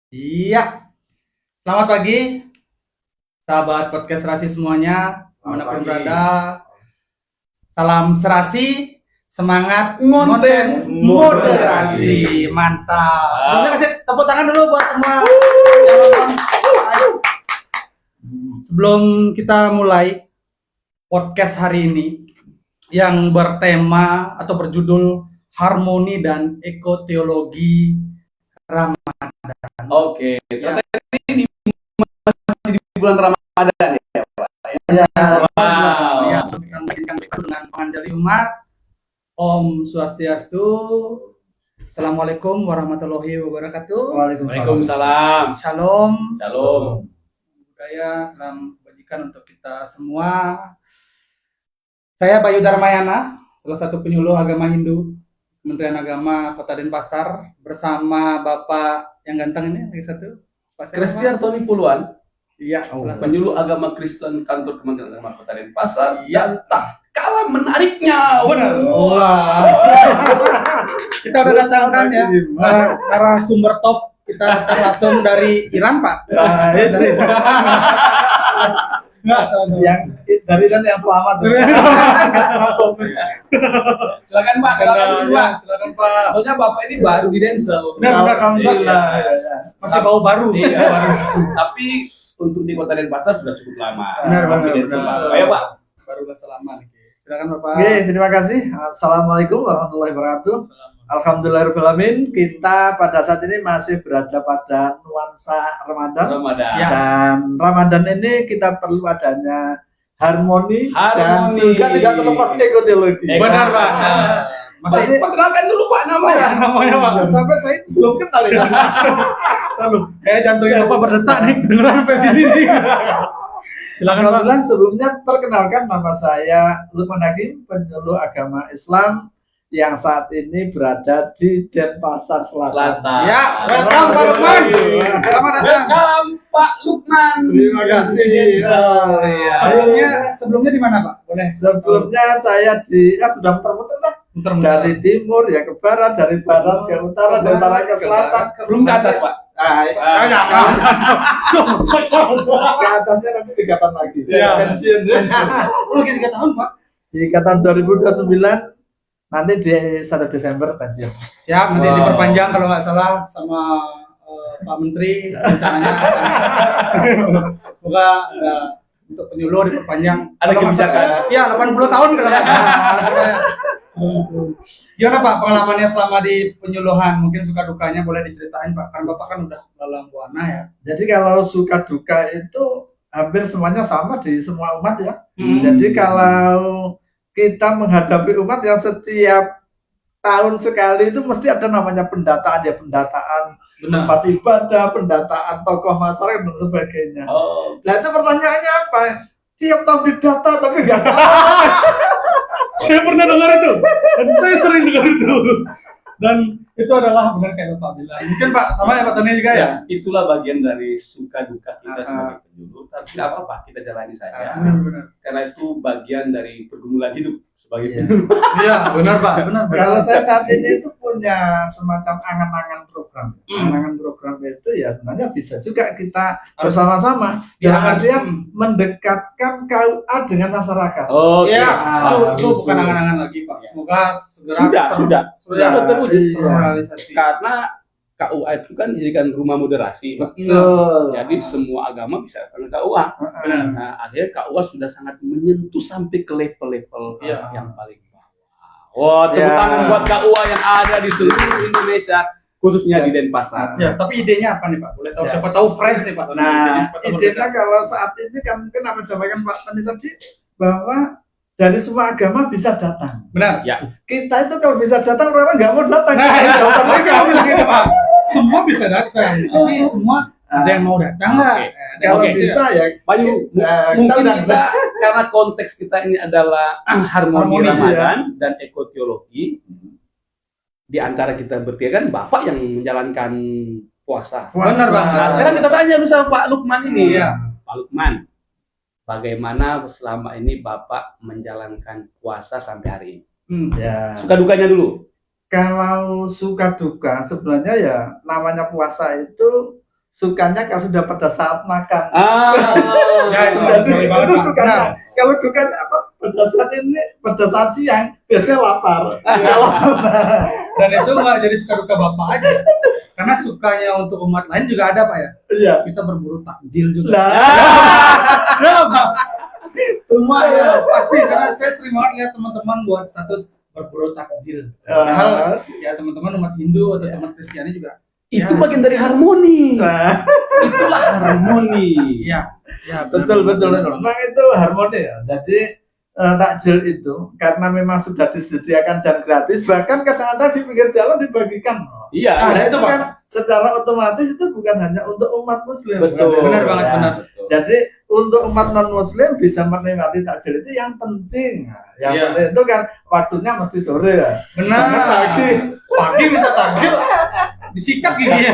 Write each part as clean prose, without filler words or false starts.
Iya, selamat pagi, sahabat podcast Serasi semuanya, dimanapun berada. Salam serasi, semangat Ngonten moderasi, mantap. Sebelumnya kasih tepuk tangan dulu buat semua yang nonton. Ayo. Sebelum kita mulai podcast hari ini yang bertema atau berjudul harmoni dan ekoteologi Ramadan. Oke, Ya. ternyata ini masih di bulan Ramadan ya, Pak. Ya, Wow. ya, yang menjadikan kita dengan penganjali umat. Om Swastiastu. Assalamualaikum warahmatullahi wabarakatuh. Waalaikumsalam. Shalom. Shalom. Budaya, salam kebajikan untuk kita semua. Saya Bayu Darmayana, salah satu penyuluh agama Hindu, Kementerian Agama Kota Denpasar, bersama Bapak yang ganteng ini, lagi satu. Pak siapa, Pak? Christian Tony Puluhan, Iya, salah satu. penyuluh agama Kristen kantor Kementerian Agama Kota Denpasar. Iya. Dan tak kalah menariknya. Benar. Wah. Kita udah datangkan ya narasumber top, kita datang langsung dari Iran, Pak. Dari yang dari dan yang selamat. Silakan Pak, silakan dulu Pak. Silakan, Pak. Soalnya Bapak ini baru di Denzel. Benar, Alhamdulillah. Masih bau baru. Iya. Tapi untuk di Kota Denpasar sudah cukup lama. Benar, Bapak di Denzel, Pak. Ayo Pak. Baru udah selama nih. Silakan, Bapak. Oke, terima kasih. Assalamualaikum warahmatullahi wabarakatuh. Alhamdulillahirobbilalamin, kita pada saat ini masih berada pada nuansa Ramadan. Ramadan. Ya. Dan Ramadan ini kita perlu adanya harmoni, dan Harmoni. juga tidak terlepas ekoteologi. Benar, Pak. Masih Jadi- perkenalkan dulu Pak namanya. Namanya, Pak. Sampai saya belum kenal ya. Lalu, kayak jantungnya Bapak berdetak nih dengeran sampai sini nih. Silakan, Pak. Alhamdulillah, sebelumnya perkenalkan, nama saya Lukman Hakim, penyuluh agama Islam yang saat ini berada di Denpasar Selatan. Selatan. Ya, welcome Pak Lukman. Selamat datang. Welcome Pak Lukman. Terima kasih. Oh, iya. Sebelumnya di mana, Pak? Boleh. Sebelumnya saya sudah muter-muter lah, dari timur ya ke barat, dari barat ke utara, dari utara ke selatan. Belum ke atas Pak. Ke atasnya nanti 3 tahun lagi. Iya. Pensiun. Oh, 3 tahun, Pak. Di tahun 2029 nanti di 1 Desember pensiun. Siap, nanti Wow. diperpanjang kalau nggak salah sama Pak Menteri rencananya. Semoga untuk penyuluh diperpanjang. Ada Kalau nggak kebijakan? salah, Iya, 80 tahun katanya. Gimana Pak pengalamannya selama di penyuluhan? Mungkin suka dukanya boleh diceritain, Pak. Kan Bapak kan udah dalam buana ya. Jadi kalau suka duka itu hampir semuanya sama di semua umat ya. Hmm. Jadi kalau kita menghadapi umat yang setiap tahun sekali itu mesti ada namanya pendataan ya, pendataan Benar. tempat ibadah, pendataan tokoh masyarakat dan sebagainya. Oh. Nah itu pertanyaannya apa? Tiap tahun didata tapi nggak tahu. Saya pernah dengar itu. Dan saya sering dengar itu. Dan itu adalah benar kayak Bapak bilang. Mungkin Pak sama ya Pak Tony juga ya. Ya, itulah bagian dari suka duka kita Ah. sebagai penyuluh. Tapi tidak apa-apa, kita jalani saja. Benar. Karena itu bagian dari pergumulan hidup sebagai Iya. penyuluh. Iya, benar Pak. Benar. Kalau saya saat ini itu punya semacam angan-angan program. Angan-angan program itu ya sebenarnya bisa juga kita bersama-sama. Dalam artian mendekatkan KUA dengan masyarakat. Oh, Ya, Ah, itu bukan gitu. angan-angan lagi Pak. Semoga segera Sudah. Sudah. terwujud. Iya. terrealisasi. Karena KUA itu kan dijadikan rumah moderasi, Pak. Betul. Jadi semua agama bisa datang ke KUA. Benar. Nah, akhirnya KUA sudah sangat menyentuh sampai ke level-level Iya. yang paling bawah. Wah, tepuk Ya. tangan buat KUA yang ada di seluruh Indonesia, khususnya di Denpasar. Ya, tapi idenya apa nih Pak? Boleh tahu? Ya. Siapa tahu fresh nih Pak. Tony. Idenya Nah, siapa tahu idenya berbeda. kalau saat ini kan mungkin apa disampaikan Pak Tani tadi bahwa dari semua agama bisa datang. Benar. Kita itu kalau bisa datang orang-orang nggak mau datang. Nah, jawabannya saya bilang gitu Pak. Semua bisa datang, tapi semua ada yang mau datang nggak? Oke. Ada yang Kalau mau bisa ya Bayu, Nah, mungkin kita kita karena konteks kita ini adalah harmoni Harmoni, Ramadan dan ekoteologi. Di antara kita bertiga kan Bapak yang menjalankan puasa. Benar, Bang. Nah, sekarang kita tanya dulu sama Pak Lukman ini. Iya. Pak Lukman, bagaimana selama ini Bapak menjalankan puasa sampai hari ini? Ya. Suka dukanya dulu. Kalau suka duka sebenarnya ya namanya puasa itu sukanya kalau sudah pada saat makan. Ya, itu Jadi sorry banget, itu Pak. sukanya. Benar. Kalau dukanya apa? Pada saat siang biasanya lapar. Ya, lapar. Dan itu nggak jadi suka duka bapak aja, karena sukanya untuk umat lain juga ada Pak ya. Iya. Kita berburu takjil juga. Lah, Ya, Pak. Semua ya pasti, karena saya sering banget lihat teman-teman buat status berburu takjil. Padahal ya teman-teman umat Hindu atau umat Kristiani juga. Itu Ya. bagian dari harmoni. nah, Itulah harmoni. Iya, ya, betul. Memang itu harmoni ya. Jadi takjil itu karena memang sudah disediakan dan gratis, bahkan kadang-kadang di pinggir jalan dibagikan. Iya, Nah, Nah, itu, itu Pak. kan secara otomatis itu bukan hanya untuk umat muslim. betul. Benar banget, Ya. benar. Jadi untuk umat non muslim bisa menikmati takjil itu yang penting. Nah, yang Iya. penting itu kan waktunya mesti sore ya. Benar. Jangan Pagi minta takjil, disikat giginya.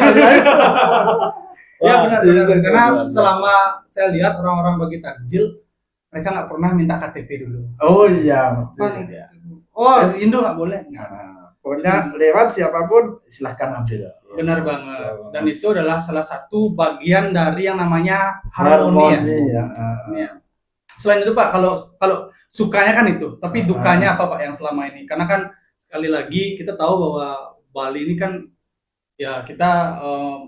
Ya Wah, benar. iya, Karena benar. selama saya lihat orang-orang bagi takjil, mereka nggak pernah minta KTP dulu. Oh iya, mesti. Kan, ya. oh Indo nggak boleh. Nah, pokoknya lewat siapapun silahkan ambil. Benar banget. Dan itu adalah salah satu bagian dari yang namanya harmoni ya. ya. Ya. Selain itu Pak, kalau sukanya kan itu, tapi dukanya apa Pak yang selama ini? Karena kan sekali lagi kita tahu bahwa Bali ini kan ya kita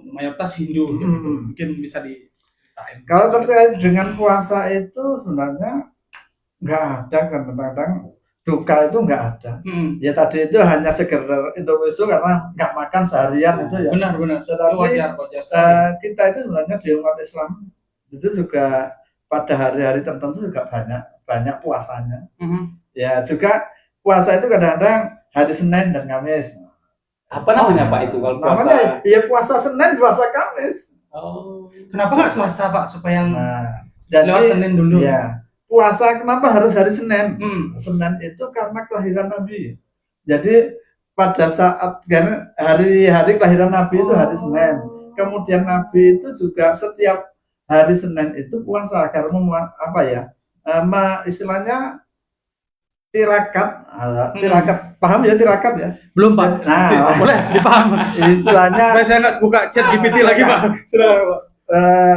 mayoritas Hindu, gitu. Hmm. Mungkin bisa diceritain. Kalau terkait dengan puasa itu sebenarnya nggak ada kan, kadang-kadang duka itu nggak ada. Ya tadi itu hanya sekedar intermezzo karena nggak makan seharian itu ya. Benar. Tetapi Wajar sekali. kita itu sebenarnya di umat Islam itu juga pada hari-hari tertentu juga banyak puasanya. Ya juga puasa itu kadang-kadang hari Senin dan Kamis. Apa namanya Pak itu kalau puasa? Namanya ya puasa Senin, puasa Kamis. Oh. Kenapa nggak Selasa Pak supaya Nah, lewat Senin dulu? Ya, puasa kenapa harus hari Senin? Hmm. Senin itu karena kelahiran Nabi. Jadi pada saat kan hari-hari kelahiran Nabi itu hari Senin. Kemudian Nabi itu juga setiap hari Senin itu puasa karena apa ya? Istilahnya tirakat, paham ya tirakat ya? Belum Pak. Nah, Boleh dipaham. istilahnya Saya nggak buka chat GPT lagi Pak. Sudah Pak.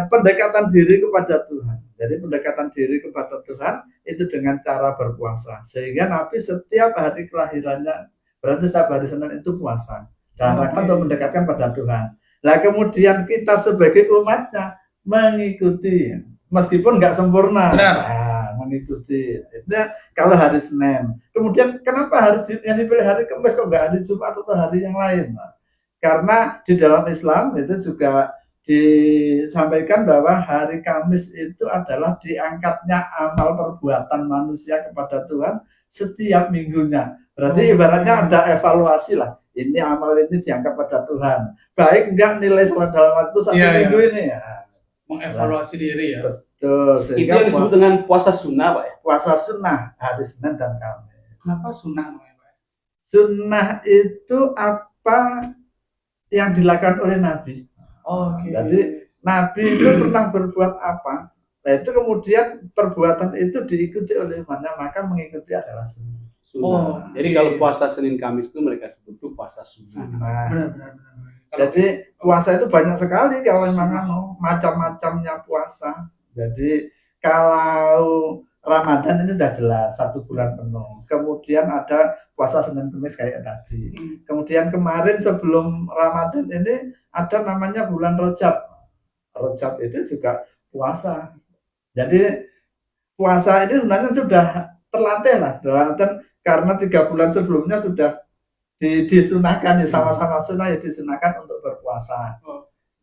pendekatan diri kepada Tuhan. Jadi pendekatan diri kepada Tuhan itu dengan cara berpuasa. Sehingga Nabi setiap hari kelahirannya berarti setiap hari Senin itu puasa. Dan rangka untuk mendekatkan pada Tuhan. Nah kemudian kita sebagai umatnya mengikuti, meskipun nggak sempurna. Benar. Nah, mengikuti. Itu kalau hari Senin. Kemudian kenapa harus yang dipilih hari Kamis kok nggak hari Jumat atau hari yang lain? Nah, karena di dalam Islam itu juga disampaikan bahwa hari Kamis itu adalah diangkatnya amal perbuatan manusia kepada Tuhan setiap minggunya. Berarti ibaratnya ada evaluasi lah. Ini amal ini diangkat pada Tuhan. Baik enggak nilai dalam waktu satu minggu ini ya. Mengevaluasi diri ya. Betul. Itu Sehingga yang disebut dengan puasa sunnah Pak ya? puasa sunnah hari Senin dan Kamis. Kenapa sunnah namanya Pak? Sunnah itu apa yang dilakukan oleh Nabi. Oke. Jadi Nabi itu pernah berbuat apa? Nah itu kemudian perbuatan itu diikuti oleh umatnya, maka mengikuti adalah sunnah. Sunnah. Oh, Jadi kalau puasa Senin Kamis itu mereka sebut itu puasa sunnah. Nah, Benar. jadi puasa itu banyak sekali kalau memang macam-macamnya puasa. Jadi kalau Ramadan ini sudah jelas 1 bulan penuh. Kemudian ada puasa Senin Kamis kayak tadi. Kemudian kemarin sebelum Ramadan ini ada namanya bulan Rajab. Rajab itu juga puasa. Jadi puasa ini sebenarnya sudah terlatih lah. Karena 3 bulan sebelumnya sudah disunahkan ya, sama-sama sunnah ya, disunahkan untuk berpuasa.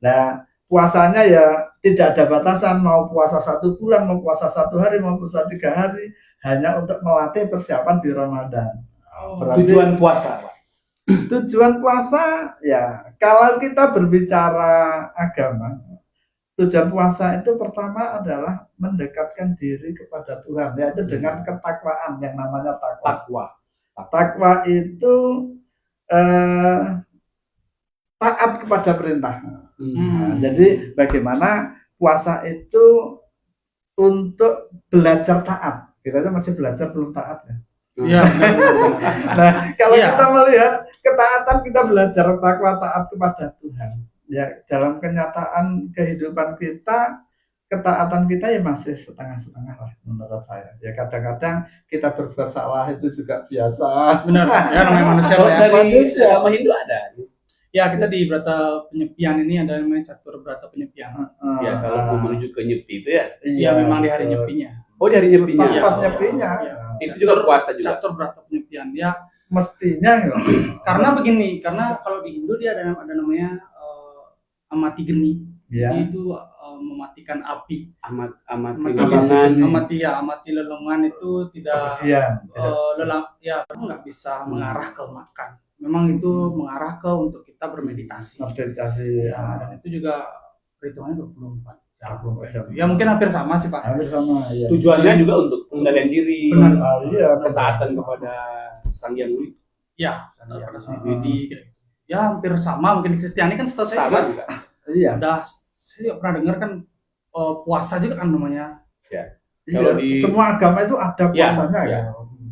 Nah puasanya ya tidak ada batasan, mau puasa 1 bulan, mau puasa 1 hari, mau puasa 3 hari, hanya untuk melatih persiapan di Ramadan. Berarti, Tujuan puasa Pak? tujuan puasa ya kalau kita berbicara agama, tujuan puasa itu pertama adalah mendekatkan diri kepada Tuhan, yaitu dengan ketakwaan yang namanya takwa. Takwa itu taat kepada perintah. Nah, jadi bagaimana puasa itu untuk belajar taat. Kita itu masih belajar belum taat ya. Iya. Nah, kalau Iya. kita melihat ketaatan, kita belajar takwa taat kepada Tuhan. ya dalam kenyataan kehidupan kita, ketaatan kita ya masih setengah-setengah lah menurut saya. Ya kadang-kadang kita berbuat salah itu juga biasa. Benar, ya namanya manusia Kalau Pak, ya. dari manusia. agama Hindu ada. Ya kita di Brata Penyepian ini ada namanya catur Brata Penyepian. Ya kalau mau menuju ke Nyepi itu ya. Iya memang di hari betul. nyepinya. Oh, di hari Nyepinya. Pas Oh. nyepinya. Iya. Itu juga puasa juga. Catur Brata Penyepian. Ya Mestinya ya. karena begini, karena kalau di Hindu dia ada namanya amati geni. Ya. Jadi itu mematikan api. Amat Amati lelungan. amati lelungan itu tidak Kemudian, ya nggak bisa mengarah ke makan. Memang itu mengarah ke untuk kita bermeditasi. meditasi. Ya, dan itu juga perhitungannya 24 jam. 24 jam. Ya mungkin hampir sama sih Pak. Hampir sama ya. Tujuannya juga untuk pengendalian diri. Benar. Iya, Ketaatan kepada Sang Hyang Widi. Ya, Sang Hyang pada saat Widi kayak gitu. Ya hampir sama, mungkin di Kristiani kan setahu saya Sama juga juga. Iya. udah saya pernah dengar kan puasa juga kan namanya. Kalau Iya, di- semua agama itu ada Ya, puasanya ya. ya.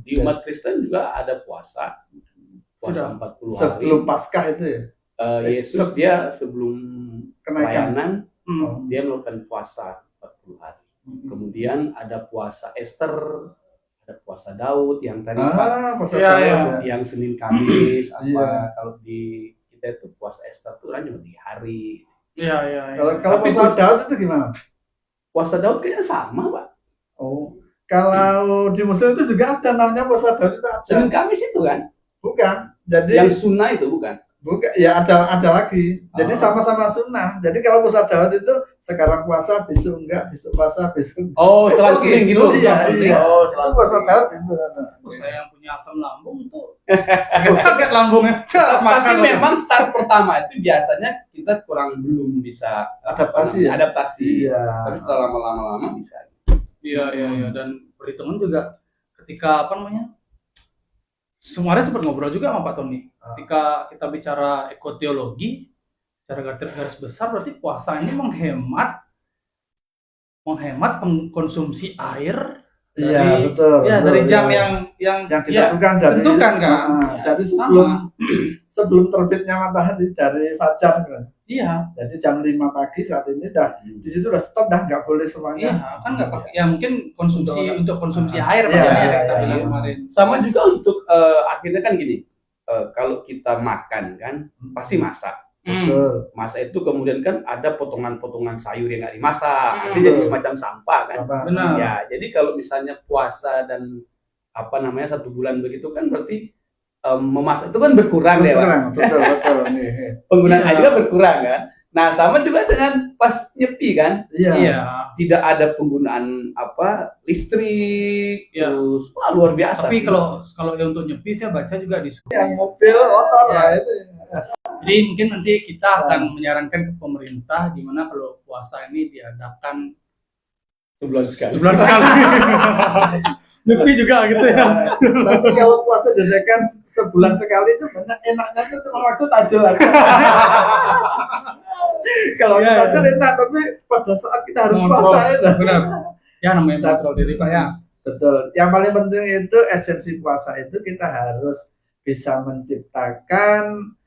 Di umat Kristen juga ada puasa. Puasa Sudah. 40 hari. Sebelum Paskah itu ya. Yesus dia sebelum Kenaikan. pelayanan Hmm. dia melakukan puasa 40 hari. Kemudian ada puasa Esther, ada puasa Daud yang tadi Pak, Puasa Iya, Daud iya. ya. yang Senin Kamis apa Iya. kalau di kita itu puasa Esther tuh kan cuma 3 hari. Iya, iya, iya. Kalau Tapi puasa Daud itu gimana? Puasa Daud kayaknya sama, Pak. Oh, kalau di Muslim itu juga ada namanya puasa Daud itu ada. Senin Kamis itu kan Bukan. Jadi yang sunnah itu bukan. bukan ya ada lagi. Jadi Oh. sama-sama sunnah. Jadi kalau puasa Daud itu sekarang puasa, besok enggak, besok puasa, besok. Oh, selang-seling gitu. Iya, iya. Oh, Itu puasa selang-seling. Daud itu. Saya yang punya asam lambung tuh kaget lambungnya. Tapi memang start pertama itu biasanya kita belum bisa Adaptasi ya? adaptasi. Iya. Tapi setelah lama-lama bisa. Iya, iya, iya. Dan perhitungan juga ketika apa namanya? Kemarin sempat ngobrol juga sama Pak Tony. Ketika kita bicara ekoteologi, secara garis besar berarti puasa ini menghemat pengkonsumsi air Iya, betul. ya betul, dari jam iya. yang ditentukan dari tentukan kan. Jadi Sama. sebelum terbitnya matahari dari fajar kan. Iya, Jadi jam 5 pagi saat ini dah di situ udah stop dah nggak boleh semuanya. iya, kan nggak pakai. Ya mungkin konsumsi untuk konsumsi air Iya, Pak Tony, iya, yang kita iya, bilang iya. kemarin. Sama juga untuk akhirnya kan gini. Kalau kita makan kan pasti masak. Betul. Masak itu kemudian kan ada potongan-potongan sayur yang nggak dimasak. Itu Betul. jadi semacam sampah kan. Sama. Benar. Ya, jadi kalau misalnya puasa dan apa namanya 1 bulan begitu kan berarti memasak itu kan berkurang ya, Pak. Betul, betul, betul nih. Penggunaan Iya. air juga berkurang kan. Nah, sama juga dengan pas nyepi kan, Iya. Iya. tidak ada penggunaan apa listrik, Iya. terus wah luar biasa. Tapi sih. kalau yang untuk nyepi saya baca juga di Yang mobil motor lah itu. Jadi mungkin nanti kita akan menyarankan ke pemerintah di mana kalau puasa ini diadakan sebulan sekali. sebulan sekali. Nyepi juga gitu ya. Tapi kalau puasa dadakan sebulan sekali itu banyak enaknya tuh cuma waktu tajil aja. Kalau Iya, tajil enak, tapi pada saat kita harus Ngontrol. puasa ya. Benar. Ya namanya kontrol diri Pak ya. Betul. Yang paling penting itu esensi puasa itu kita harus bisa menciptakan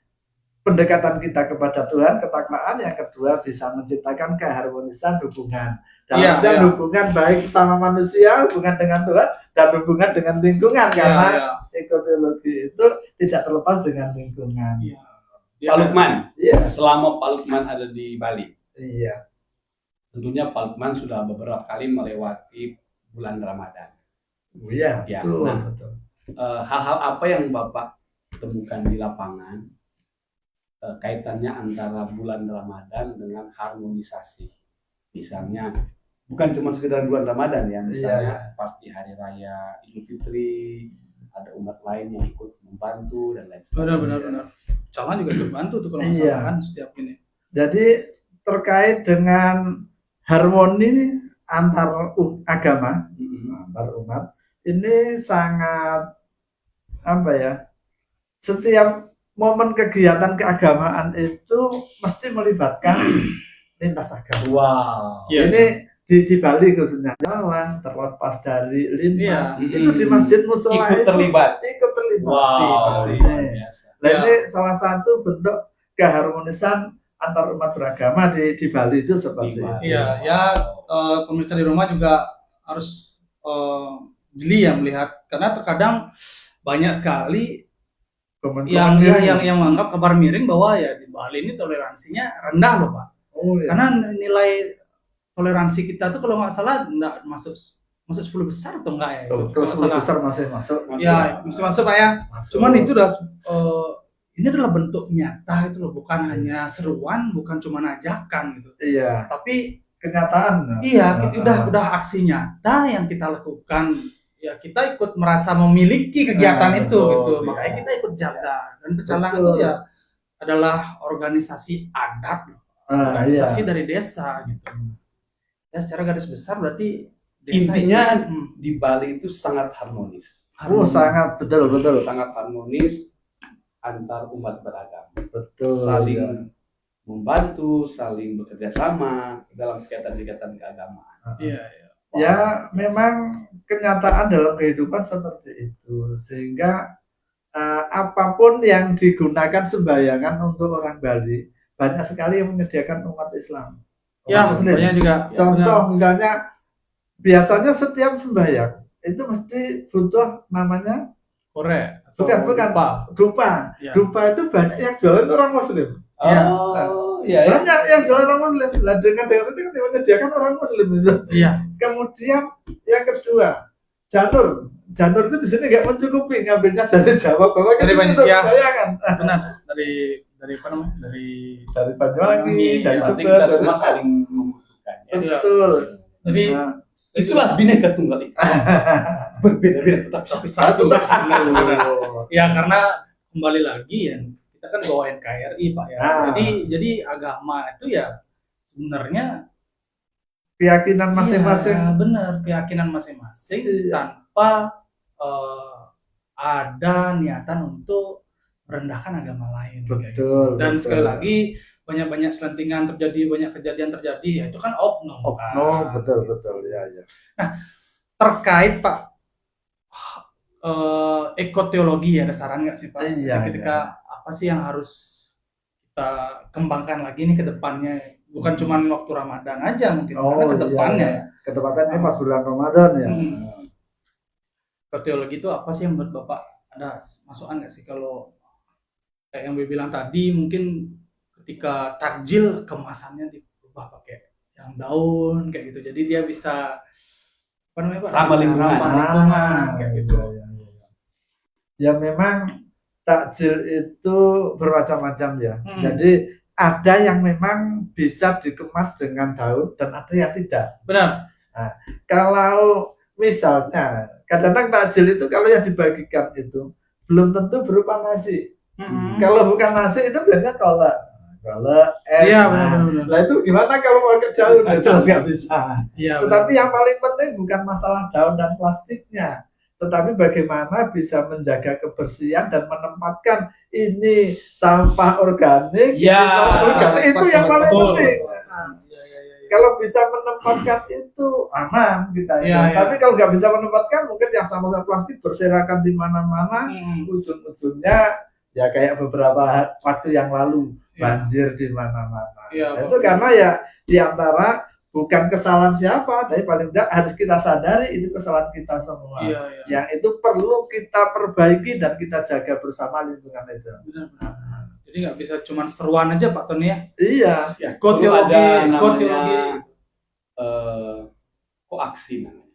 pendekatan kita kepada Tuhan, ketakwaan. Yang kedua bisa menciptakan keharmonisan hubungan. Dalam Iya, artian iya. hubungan baik sesama manusia, hubungan dengan Tuhan, dan hubungan dengan lingkungan. Karena Iya, ekoteologi itu tidak terlepas dengan lingkungan. iya. Pak Lukman, Iya. selama Pak Lukman ada di Bali, Iya. tentunya Pak Lukman sudah beberapa kali melewati bulan Ramadan. Iya. Ya, Betul. nah. Betul. Hal-hal apa yang Bapak temukan di lapangan kaitannya antara bulan Ramadan dengan harmonisasi? Misalnya bukan cuma sekedar bulan Ramadan ya, misalnya pas di hari raya Idul Fitri ada umat lain yang ikut membantu dan lain sebagainya. Benar. Jangan juga terbantu tuh kalau nggak Iya. salah kan setiap ini. Jadi terkait dengan harmoni antar agama, Mm-mm. antar umat, ini sangat apa ya? Setiap momen kegiatan keagamaan itu mesti melibatkan lintas agama. Wow. Iya. Ini di Bali khususnya jalan terlepas dari lintas Iya. itu di masjid musola Ikut itu terlibat. ikut terlibat. Wow. pasti. Luar biasa. Nah, Ya. ini salah satu bentuk keharmonisan antar umat beragama di Bali itu seperti Di Bali. itu. Iya, ya pemirsa di rumah juga harus jeli ya melihat, karena terkadang banyak sekali yang Komen-komen yang menganggap kabar miring bahwa ya di Bali ini toleransinya rendah loh Pak. Oh, iya. Karena nilai toleransi kita tuh kalau nggak salah nggak masuk 10 besar atau enggak ya? Itu, Tuh, kalau terus nggak salah. besar masih masuk. Ya, masih masuk Pak ya. Masuk. Cuman itu udah ini adalah bentuk nyata itu loh, bukan hanya seruan, bukan cuma ajakan gitu. Iya, Tapi kenyataan. iya, udah aksi nyata yang kita lakukan. Ya kita ikut merasa memiliki kegiatan Nah, itu betul, gitu. ya. Makanya kita ikut jaga. Dan pecalang itu Betul. ya adalah organisasi adat, Iya. organisasi dari desa gitu. Ya secara garis besar berarti desa Intinya itu, di Bali itu sangat harmonis. Oh, sangat betul. Sangat harmonis antar umat beragama. Betul. Saling ya. membantu, saling bekerja sama dalam kegiatan-kegiatan keagamaan. Iya. Ya, memang kenyataan dalam kehidupan seperti itu. Sehingga apapun yang digunakan sembayangan untuk orang Bali, banyak sekali yang menyediakan umat Islam. Ya, Umat Muslim. banyak juga. Contoh misalnya, biasanya setiap sembahyang itu mesti butuh namanya Korek. Bukan. dupa. Ya. Dupa itu banyak yang jualan orang Muslim. Iya. Oh, iya ya. Banyak yang jualan orang Muslim. Lah dengan itu kan menyediakan orang Muslim. Iya. Kemudian yang kedua, janur itu di sini nggak mencukupi, ngambilnya dari Jawa bahwa Dari banyak, itu ya. sembayangan. Benar. Dari apa namanya? Dari Dari Banyuwangi, dari Berarti Jember, kita semua saling membutuhkan. Ya. betul. Jadi Nah, Itulah bineka tunggal ika. Berbeda-beda tetapi satu. ya karena kembali lagi ya kita kan bawa NKRI Pak ya. Ah. Jadi agama itu ya sebenarnya keyakinan masing-masing. iya, benar, keyakinan masing-masing Iya. tanpa ada niatan untuk merendahkan agama lain. kayak gitu. Betul. Dan betul. sekali lagi banyak selentingan terjadi, banyak kejadian terjadi, ya itu kan oknum. Oknum, betul ya. Terkait Pak ekoteologi, ada saran nggak sih Pak? Iya, Ketika apa sih yang harus kita kembangkan lagi nih ke depannya? Bukan cuma waktu Ramadan aja mungkin, karena ke depannya. Iya. Kedepannya pas bulan Ramadan ya. Ekoteologi itu apa sih yang menurut Bapak? Ada masukan nggak sih kalau kayak yang Bapak bilang tadi, mungkin ketika takjil kemasannya diubah pakai yang daun kayak gitu, jadi dia bisa apa namanya Pak? Ramah Bisa lingkungan. ramah lingkungan kayak gitu. Iya. Ya memang takjil itu bermacam-macam ya. Jadi ada yang memang bisa dikemas dengan daun dan ada yang tidak. Benar. Kalau misalnya kadang-kadang takjil itu kalau yang dibagikan itu belum tentu berupa nasi. Kalau bukan nasi itu biasanya kolak, es. Iya benar. Nah itu gimana kalau mau ke daun? Jelas nggak bisa. Iya. Tetapi yang paling penting bukan masalah daun dan plastiknya, tetapi bagaimana bisa menjaga kebersihan dan menempatkan ini sampah organik, Ya, ini non-organik. Itu yang paling betul. penting. Iya. Kalau bisa menempatkan itu aman kita. Iya, iya. Tapi kalau nggak bisa menempatkan, mungkin yang sampah plastik berserakan di mana-mana, ujung-ujungnya ya kayak beberapa waktu yang lalu banjir di mana-mana. Iya, Nah, itu karena ya diantara bukan kesalahan siapa, tapi paling tidak harus kita sadari itu kesalahan kita semua. Iya. Yang itu perlu kita perbaiki dan kita jaga bersama lingkungan itu. Benar. Jadi nggak bisa cuma seruan aja Pak Tony ya. Iya. Ya, Ekoteologi, perlu ada ekoteologi. namanya koaksi namanya.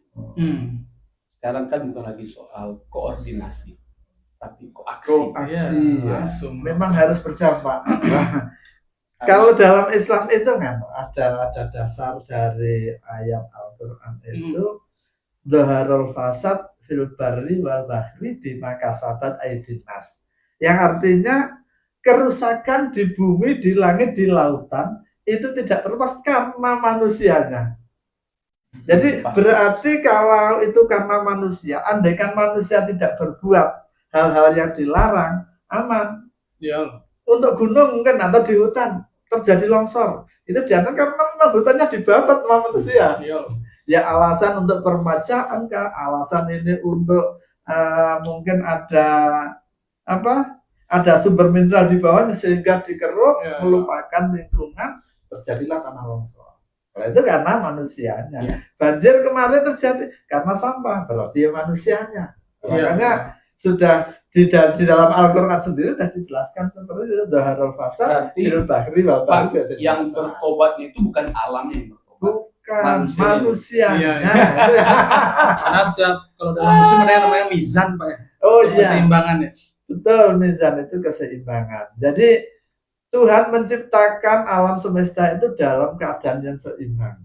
Sekarang kan bukan lagi soal koordinasi, tapi koaksi. Koaksi. Iya, Ya. langsung. Memang harus berdampak. Kalau dalam Islam itu kan ada dasar dari ayat Al-Quran itu Dhaharul fasad fil barri wal bahri bima kasabat aydin nas. Yang artinya kerusakan di bumi, di langit, di lautan itu tidak terlepas karena manusianya. Jadi berarti kalau itu karena manusia, andaikan manusia tidak berbuat hal-hal yang dilarang, aman. Iya. Untuk gunung mungkin atau di hutan terjadi longsor, itu jangan karena hutannya dibabat sama manusia. Iya. Ya alasan untuk permajaan kah, alasan ini untuk mungkin ada apa ada sumber mineral di bawahnya sehingga dikeruk, Ya. melupakan lingkungan, terjadilah tanah longsor. Nah, itu karena manusianya. Ya. Banjir kemarin terjadi karena sampah, berarti ya manusianya. Makanya sudah di dalam Al-Quran sendiri sudah dijelaskan seperti itu, Dhaharul Fasad, Berarti Fil Bahri, Wal Pak, Bahri. yang bertobatnya itu bukan alamnya yang bertobat. bukan manusianya. Iya. Karena setiap kalau dalam muslim ada yang namanya mizan Pak ya. Oh Untuk iya, keseimbangan ya. betul, mizan itu keseimbangan. Jadi Tuhan menciptakan alam semesta itu dalam keadaan yang seimbang.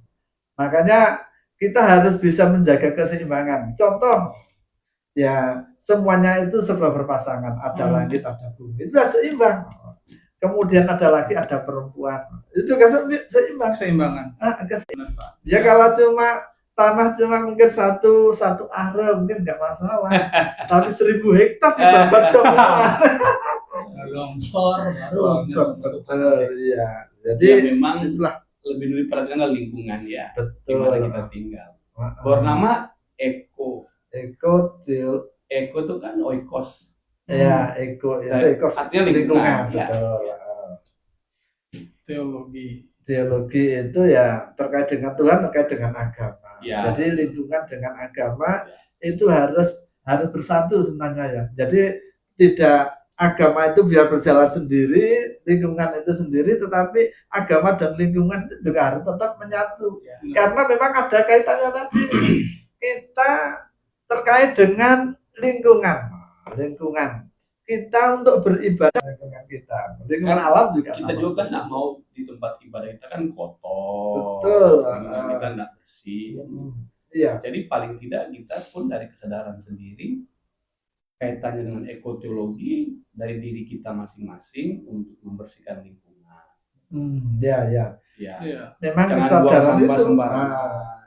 Makanya kita harus bisa menjaga keseimbangan. Contoh, ya semuanya itu serba berpasangan. Ada langit, ada bumi. Itu sudah seimbang. Kemudian ada lagi, ada perempuan. Itu seimbang. Keseimbangan. Keseimbangan. Ya kalau cuma tanah cuma mungkin satu are mungkin nggak masalah. Tapi 1.000 hektar dibabat semua. Longsor baru. Longsor, betul, iya. Jadi Ya memang itulah lebih dulu diperhatikan lingkungan ya, di betul. mana kita tinggal. Bernama eko. Ekotil, Eko itu kan oikos. ya eko itu Nah, ekos artinya lingkungan, ya. betul. Teologi. Teologi itu ya terkait dengan Tuhan, terkait dengan agama. Ya. Jadi lingkungan dengan agama Ya. itu harus bersatu sebenarnya ya. Jadi tidak agama itu biar berjalan sendiri, lingkungan itu sendiri, tetapi agama dan lingkungan itu juga harus tetap menyatu. Ya. Karena memang ada kaitannya tadi. Kita terkait dengan lingkungan. Kita untuk beribadah lingkungan kita. Lingkungan Kan alam juga Kita sama. juga kan nggak mau di tempat ibadah kita kan kotor, Betul. lingkungan kita nggak bersih. Iya. Jadi paling tidak kita pun dari kesadaran sendiri kaitannya dengan ekoteologi dari diri kita masing-masing untuk membersihkan lingkungan. Ya. Ya. Iya. Memang Jangan buang kesadaran sampah itu, sembarangan.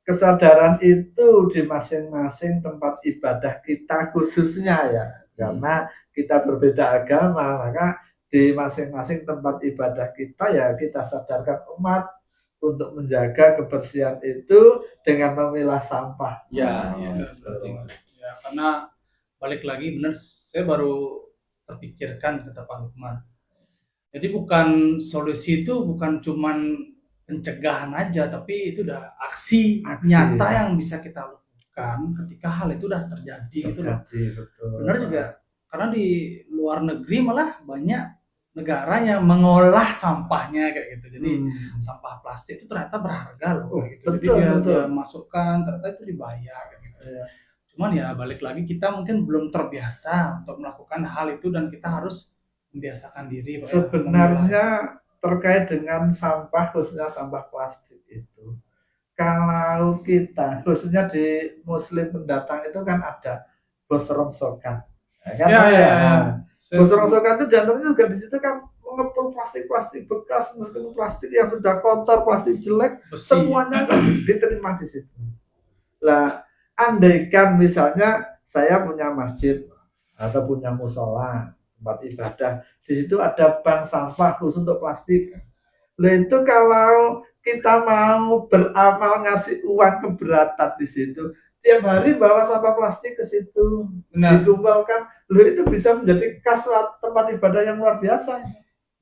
kesadaran itu di masing-masing tempat ibadah kita khususnya ya, karena kita berbeda agama, maka di masing-masing tempat ibadah kita ya kita sadarkan umat untuk menjaga kebersihan itu dengan memilah sampah. Ya, seperti itu. Ya, karena balik lagi benar, saya baru terpikirkan kata Pak Lukman. Jadi bukan solusi itu bukan cuman pencegahan aja, tapi itu udah aksi nyata yang bisa kita lakukan ketika hal itu udah terjadi gitu loh. Betul. Benar juga, karena di luar negeri malah banyak negara yang mengolah sampahnya kayak gitu. Jadi sampah plastik itu ternyata berharga loh kayak gitu. Jadi dia masukkan, ternyata itu dibayar kayak gitu. Ya. Cuman ya balik lagi kita mungkin belum terbiasa untuk melakukan hal itu dan kita harus membiasakan diri. Sebenarnya terkait dengan sampah, khususnya sampah plastik itu, kalau kita khususnya di Muslim pendatang itu kan ada bos rongsokan, ya. Bos rongsokan itu jantannya juga di situ kan mengepul plastik bekas, meskipun plastik yang sudah kotor, plastik jelek, besi. Semuanya kan diterima di situ. Lah, andaikan misalnya saya punya masjid atau punya musola, tempat ibadah, di situ ada bank sampah khusus untuk plastik. Lah itu kalau kita mau beramal ngasih uang keberatan di situ, tiap hari bawa sampah plastik ke situ, dikumpulkan, lo itu bisa menjadi kas tempat ibadah yang luar biasa.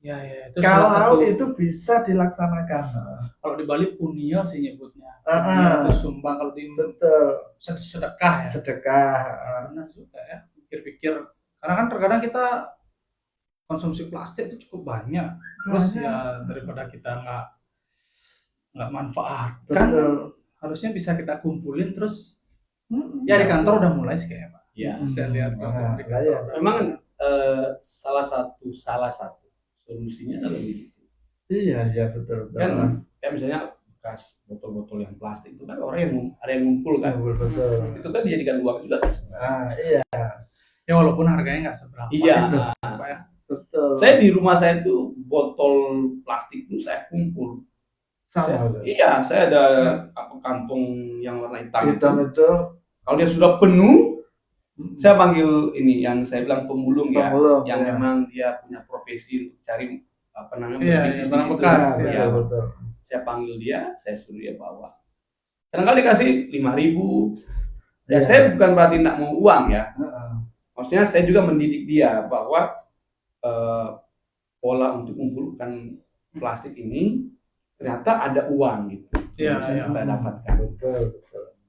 Ya, itu kalau itu bisa dilaksanakan. Kalau di Bali punia sih nyebutnya. Itu sumbang, kalau di betul. Sedekah ya. Sedekah. Benar juga ya. Pikir-pikir, karena kan terkadang kita konsumsi plastik itu cukup banyak. Terus ya daripada kita nggak manfaatkan, harusnya bisa kita kumpulin terus. Ya di kantor udah mulai sih kayaknya Pak. Ya. Saya lihat di kantor. Memang salah satu solusinya adalah begitu. Iya betul. Kan kayak misalnya bekas botol-botol yang plastik itu kan orang yang ada yang ngumpul kan. Betul. Itu kan dijadikan uang juga. Iya. Ya walaupun harganya nggak seberapa. Iya. Ya. Betul. Saya di rumah saya itu botol plastik itu saya kumpul. Iya, saya ada kantong yang warna hitam itu. Kalau dia sudah penuh, saya panggil ini yang saya bilang pemulung ya, yang memang dia punya profesi cari bisnis barang bekas. Ya, betul. Saya panggil dia, saya suruh dia bawa. Kadang-kadang dikasih 5.000. Ya, saya bukan berarti tidak mau uang ya. Maksudnya saya juga mendidik dia bahwa eh, pola untuk mengumpulkan plastik ini ternyata ada uang gitu yang bisa Iya. kita dapatkan. Betul.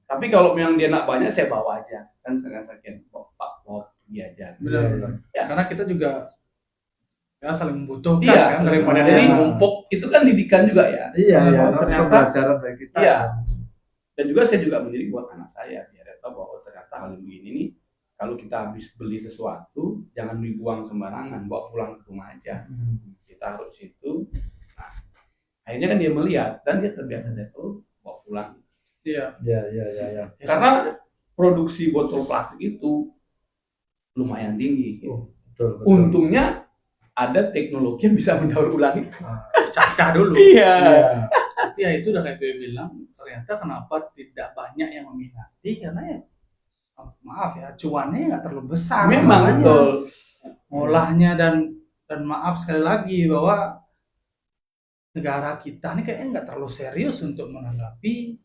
Tapi kalau memang dia nak banyak, saya bawa aja. Kan saya rasakan, Pak, bawa pergi aja. Benar. Ya. Karena kita juga ya saling membutuhkan Iya, kan daripada jadi dari numpuk itu kan didikan juga ya. Iya, iya, Ternyata pembelajaran bagi kita. Iya. Dan juga saya juga mendidik buat anak saya, biar dia tahu bahwa ternyata hal begini nih, kalau kita habis beli sesuatu, jangan dibuang sembarangan, bawa pulang ke rumah aja. Kita taruh situ. Nah, akhirnya kan dia melihat dan dia terbiasa deh, oh, bawa pulang. Iya. Iya. Karena produksi botol plastik itu lumayan tinggi. Gitu. Betul. Untungnya ada teknologi yang bisa mendaur ulang itu. Cacah dulu. Iya. Tapi ya itu udah kayak gue bilang, ternyata kenapa tidak banyak yang meminati karena ya maaf ya cuannya nggak terlalu besar. Memang Makanya betul. ngolahnya dan maaf sekali lagi bahwa negara kita ini kayaknya nggak terlalu serius untuk menanggapi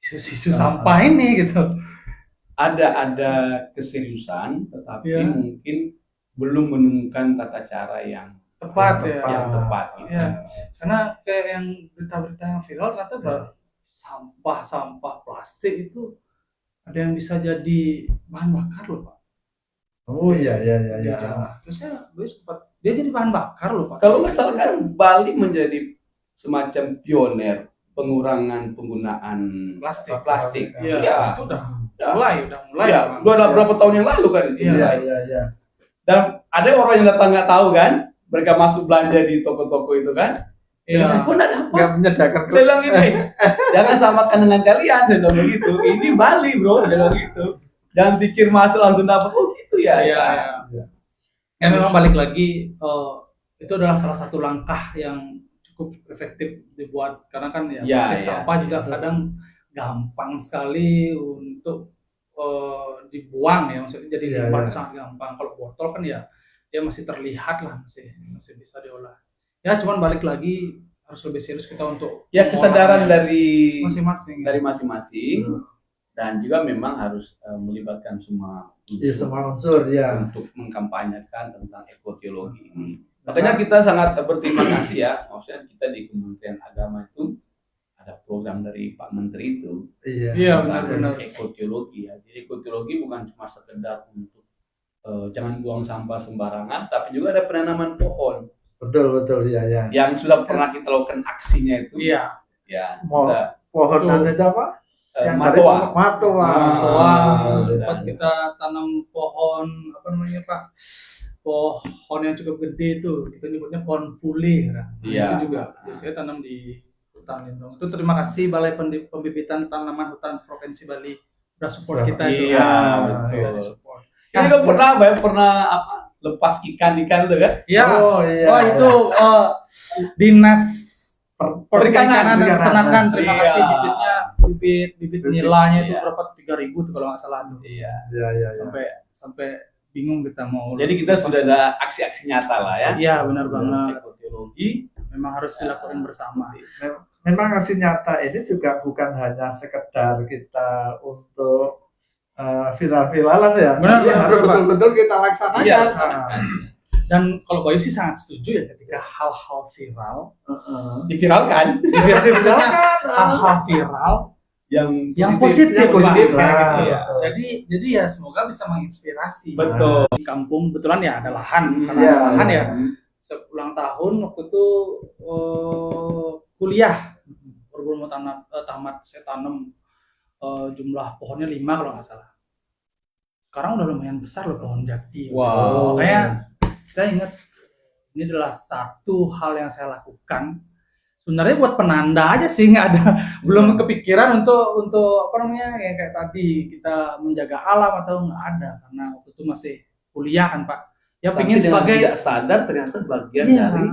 isu-isu sampah ini gitu. Ada keseriusan, tetapi Iya. mungkin belum menemukan tata cara yang Tepat ya. tepat. Gitu. Iya. Karena kayak yang berita-berita yang viral ternyata sampah plastik itu ada yang bisa jadi bahan bakar loh Pak. Oh iya. Di Jawa. Terus gue sempat dia jadi bahan bakar loh Pak. Kalau nggak salah kan Bali menjadi semacam pioner pengurangan penggunaan plastik. Iya, Iya. itu udah Ya. mulai. Iya, Pak. udah berapa tahun yang lalu kan itu. Iya. Dan ada orang yang datang nggak tahu kan, mereka masuk belanja di toko-toko itu kan. Iya. Kok nggak dapat? Nggak menyediakan. Saya bilang gini, jangan samakan dengan kalian, saya bilang begitu. Ini Bali bro, saya bilang gitu. Jangan pikir masuk langsung dapat. Oh gitu ya. Iya. Ya memang balik lagi itu adalah salah satu langkah yang cukup efektif dibuat karena kan ya Iya, plastik iya. sampah juga kadang gampang sekali untuk dibuang ya maksudnya jadi Iya, limbah iya. itu sangat gampang. Kalau botol kan ya dia masih terlihat lah masih bisa diolah. Ya cuman balik lagi harus lebih serius kita untuk Ya kesadaran mengolahnya dari masing-masing. masing-masing dan juga memang harus melibatkan semua Iya, semua unsur ya. untuk mengkampanyekan tentang ekoteologi ini. Makanya kita sangat berterima kasih ya, maksudnya kita di Kementerian Agama itu ada program dari Pak Menteri itu Iya, tentang benar-benar. ekoteologi ya. Jadi ekoteologi bukan cuma sekedar untuk jangan buang sampah sembarangan, tapi juga ada penanaman pohon Betul ya. yang sudah pernah kita lakukan aksinya itu. Iya. Ya, Mau kita, pohon Betul. itu apa? matoa. Matoa. Wah, sudah. sempat kita tanam pohon apa namanya Pak? Pohon yang cukup gede itu kita nyebutnya pohon pule. Nah, Iya. itu juga biasanya tanam di hutan lindung. Itu terima kasih Balai Pembibitan Tanaman Hutan Provinsi Bali udah support kita itu. Iya, Betul. betul. Udah support. Ini kan pernah apa? Lepas ikan itu kan? Ya. Oh iya. Wah itu dinas perikanan dan Perikanan. peternakan. Terima Iya. kasih bibitnya, bibit nilainya itu Iya. berapa 3.000 tuh kalau nggak salah tuh. Iya. Iya. Sampai bingung kita mau. Jadi kita sudah ada aksi-aksi nyata lah ya. Iya benar banget. Ekoteologi. Memang harus dilakukan bersama. Memang hasil nyata ini juga bukan hanya sekedar kita untuk viral-viralan ya. Benar, Tapi harus Pak. betul-betul kita laksanakan. Iya. Nah, Dan kalau Bayu sih sangat setuju ya ketika hal-hal viral, Diviralkan. maksudnya hal-hal viral yang positif, yang positif Pak. lah. Kayak gitu. Iya. Jadi ya semoga bisa menginspirasi. Betul. Di kampung kebetulan ya ada lahan, karena Iya. ada lahan ya. Ulang tahun waktu itu kuliah baru mau tamat saya tanam jumlah pohonnya 5 kalau nggak salah. Sekarang udah lumayan besar loh pohon jati. Wow. Makanya saya ingat ini adalah satu hal yang saya lakukan. Sebenarnya buat penanda aja sih, nggak ada belum kepikiran untuk apa namanya kayak tadi kita menjaga alam atau nggak ada karena waktu itu masih kuliah kan Pak. Ya Tapi pengen dengan sebagai tidak sadar ternyata bagian iya, dari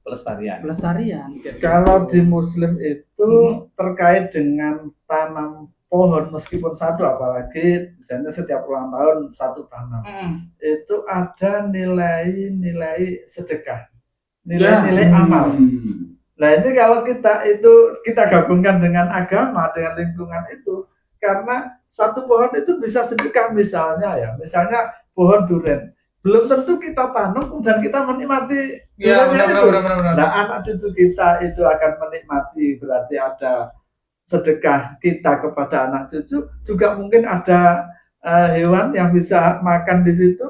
pelestarian. pelestarian. Kalau di Muslim itu terkait dengan tanam pohon meskipun satu, apalagi misalnya setiap ulang tahun satu tanam, itu ada nilai-nilai sedekah, nilai-nilai amal. Nah ini kalau kita gabungkan dengan agama, dengan lingkungan itu, karena satu pohon itu bisa sedekah misalnya pohon durian belum tentu kita tanam dan kita menikmati Iya, duriannya itu. benar. Nah, anak cucu kita itu akan menikmati, berarti ada sedekah kita kepada anak cucu, juga mungkin ada hewan yang bisa makan di situ.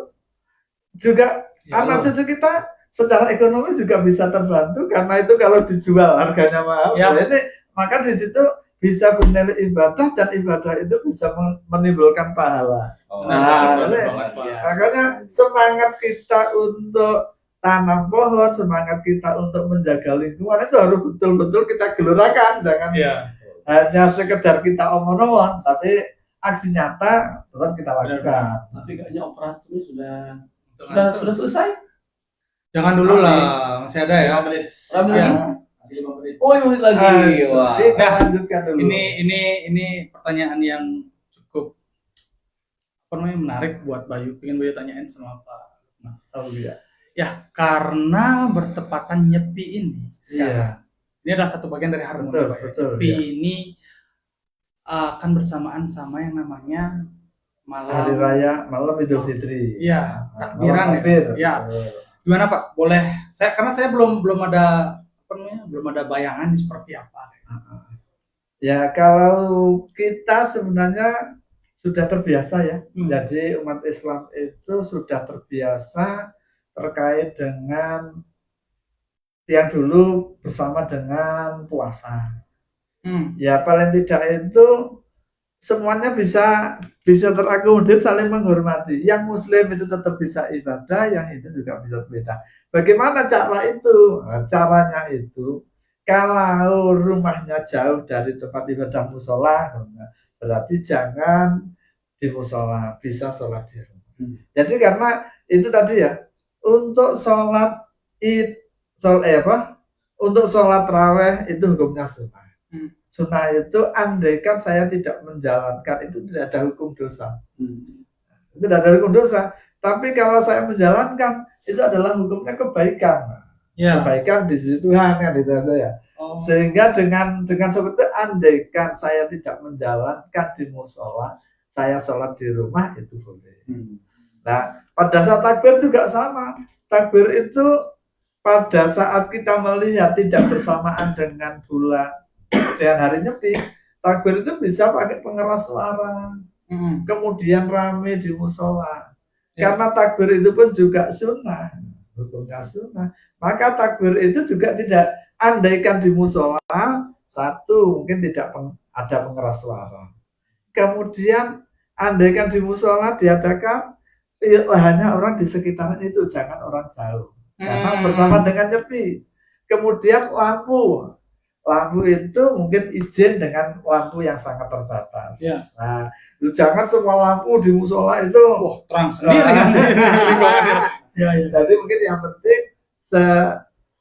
Juga Ya, anak cucu kita secara ekonomi juga bisa terbantu karena itu kalau dijual harganya mahal. Ya. Nah, ini maka di situ bisa bernilai ibadah dan ibadah itu bisa menimbulkan pahala. Nah, makanya semangat kita untuk tanam pohon, semangat kita untuk menjaga lingkungan itu harus betul-betul kita gelurakan, jangan hanya sekedar kita omong-omong, tapi aksi nyata tetap kita lakukan. Tapi kayaknya operatornya sudah selesai. Jangan dulu lah, masih ada ya. 5 menit. Berapa Ya. lagi? Masih 5 menit. Oh, 5 menit lagi. Wah. Kita lanjutkan dulu. Ini pertanyaan yang cukup menarik buat Bayu. Pengen Bayu tanyain sama Pak. Nah, Oh iya. ya karena bertepatan Nyepi ini. Iya. Ini adalah satu bagian dari harmoni Betul, Pak. betul, Nyepi ya. ini akan bersamaan sama yang namanya malam Hari Raya Malam Idul Fitri. Iya, Malam takbiran ya. takbir. Ya. Betul. Gimana Pak? Boleh karena saya belum ada belum ada bayangan seperti apa. Ya kalau kita sebenarnya sudah terbiasa ya. Jadi umat Islam itu sudah terbiasa terkait dengan yang dulu bersama dengan puasa. Ya paling tidak itu semuanya bisa terakomodir, saling menghormati. Yang Muslim itu tetap bisa ibadah, yang Hindu juga bisa beda. Bagaimana cara itu? Nah, caranya itu kalau rumahnya jauh dari tempat ibadah musola, berarti jangan di musola, bisa sholat di rumah. Jadi karena itu tadi ya, untuk sholat untuk sholat raweh itu hukumnya sunnah. Sunnah itu andaikan saya tidak menjalankan itu tidak ada hukum dosa. Itu tidak ada hukum dosa. Tapi kalau saya menjalankan itu adalah hukumnya kebaikan. Kebaikan di sisi Tuhan kan itu saya. Sehingga dengan seperti itu andaikan saya tidak menjalankan di musola, saya sholat di rumah itu boleh. Nah, pada saat takbir juga sama. Takbir itu pada saat kita melihat tidak bersamaan dengan bulan dengan hari Nyepi, takbir itu bisa pakai pengeras suara, kemudian rame di musola. Karena takbir itu pun juga sunnah, hukumnya sunnah. Maka takbir itu juga tidak, andaikan di musola, satu mungkin tidak ada pengeras suara. Kemudian andaikan di musola diadakan hanya orang di sekitaran itu, jangan orang jauh. Karena bersama dengan Nyepi. Kemudian lampu itu mungkin izin dengan lampu yang sangat terbatas. Nah, jangan semua lampu di musola itu terang sendiri kan. Jadi mungkin yang penting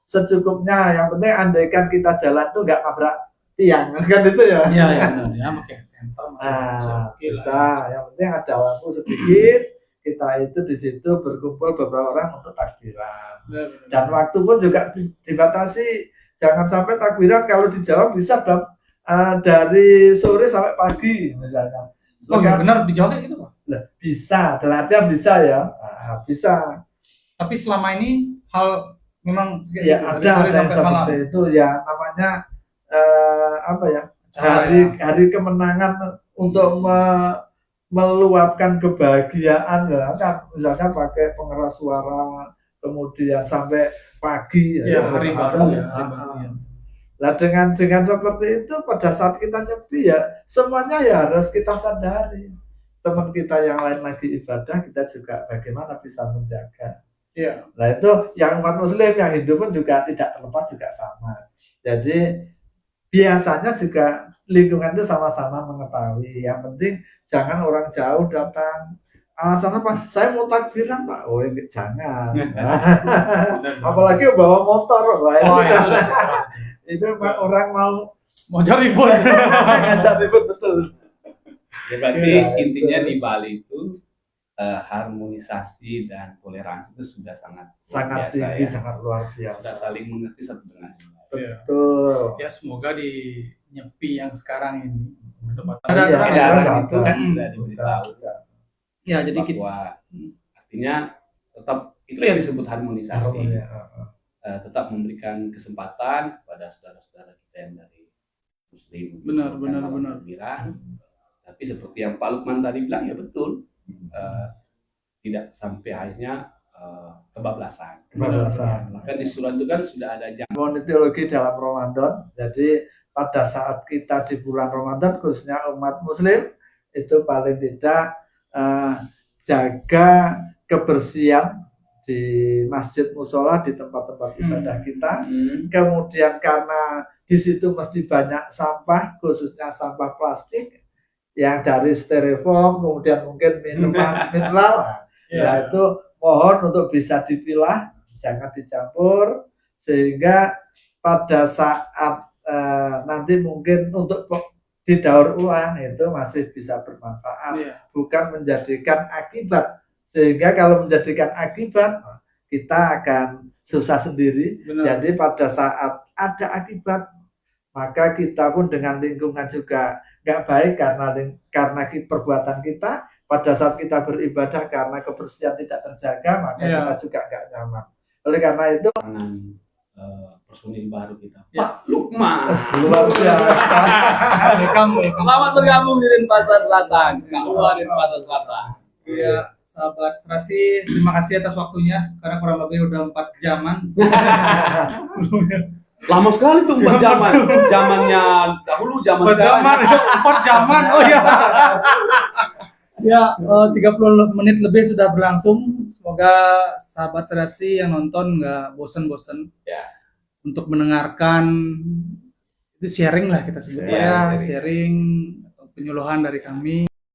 secukupnya. Yang penting andaikan kita jalan tuh nggak nabrak tiang kan itu ya. Iya, pakai senter bisa. Yang penting ada lampu sedikit. Kita itu di situ berkumpul beberapa orang untuk takbiran. Dan waktu pun juga dibatasi. Jangan sampai takbiran kalau dijawab bisa dari sore sampai pagi misalnya. Benar dijawab kayak gitu Pak? Bisa, dalam artian bisa ya. Bisa. Tapi selama ini hal memang ya gitu, ada yang seperti itu ya, namanya hari kemenangan untuk meluapkan kebahagiaan ya kan, misalnya pakai pengeras suara kemudian sampai pagi hari baru ya. Nah dengan seperti itu pada saat kita Nyepi ya semuanya ya harus kita sadari. Teman kita yang lain lagi ibadah, kita juga bagaimana bisa menjaga. Nah itu yang umat Muslim, yang Hindu pun juga tidak terlepas juga sama. Jadi biasanya juga lingkungan itu sama-sama mengetahui. Yang penting jangan orang jauh datang. Alasan apa? Saya mau takbiran Pak. Oh jangan. Apalagi bawa motor. Itu memang orang mau cari ribut. Cari ribut betul. Ya, berarti intinya di Bali itu harmonisasi dan toleransi itu sudah sangat tinggi, ya. sangat luar biasa. Sudah saling mengerti satu dengan lain. Betul. Ya semoga di Nyepi yang sekarang ini ada itu kan sudah diberitahu. Ya jadi bahwa artinya tetap itu yang disebut harmonisasi. Ya. Tetap memberikan kesempatan kepada saudara-saudara kita yang dari Muslim Benar, melakukan benar, lawan benar. takbiran. Tapi seperti yang Pak Lukman tadi bilang ya betul, tidak sampai akhirnya kebablasan. Kebablasan. Maka di surat itu kan sudah ada jam. Teologi dalam Ramadan. Jadi pada saat kita di bulan Ramadan, khususnya umat Muslim, itu paling tidak jaga kebersihan di masjid musola, di tempat-tempat ibadah kita. Kemudian karena di situ mesti banyak sampah, khususnya sampah plastik yang dari styrofoam, kemudian mungkin minuman mineral. Ya itu mohon untuk bisa dipilah, jangan dicampur, sehingga pada saat nanti mungkin untuk didaur ulang itu masih bisa bermanfaat, bukan menjadikan akibat. Sehingga kalau menjadikan akibat, kita akan susah sendiri. Benar. Jadi pada saat ada akibat, maka kita pun dengan lingkungan juga nggak baik karena perbuatan kita. Pada saat kita beribadah karena kebersihan tidak terjaga, maka kita juga nggak nyaman. Oleh karena itu, personil baru kita, Ya. Pak Lukman. luar biasa. Selamat bergabung di Denpasar Selatan. Keluar Denpasar Selatan. Iya, sahabat Serasi, terima kasih atas waktunya karena kurang lebih udah 4 jaman. Lama sekali tuh 4 zaman. Zamannya dahulu, zaman 4 jaman itu 4 jaman. Oh iya. Ya, 30 menit lebih sudah berlangsung. Semoga sahabat Serasi yang nonton nggak bosen-bosen Ya. untuk mendengarkan itu sharing lah kita sebutnya, Ya, sharing atau penyuluhan dari kami.